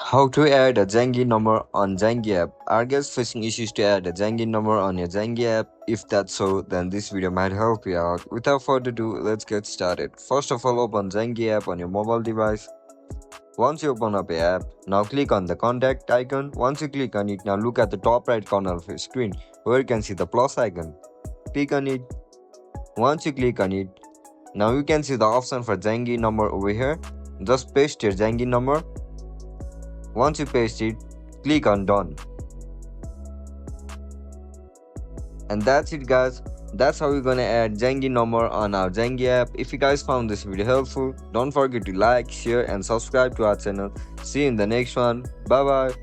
How to add a Zangi number on Zangi app? Are guys facing issues to add a Zangi number on your Zangi app? If that's so, then this video might help you out. Without further ado, let's get started. First of all, open Zangi app on your mobile device. Once you open up the app, now click on the contact icon. Once you click on it, now look at the top right corner of your screen where you can see the plus icon. Click on it. Once you click on it, now you can see the option for Zangi number over here. Just paste your Zangi number. Once you paste it, click on done. And that's it guys. That's how we're gonna add Zangi number on our Zangi app. If you guys found this video helpful, don't forget to like, share and subscribe to our channel. See you in the next one. Bye bye.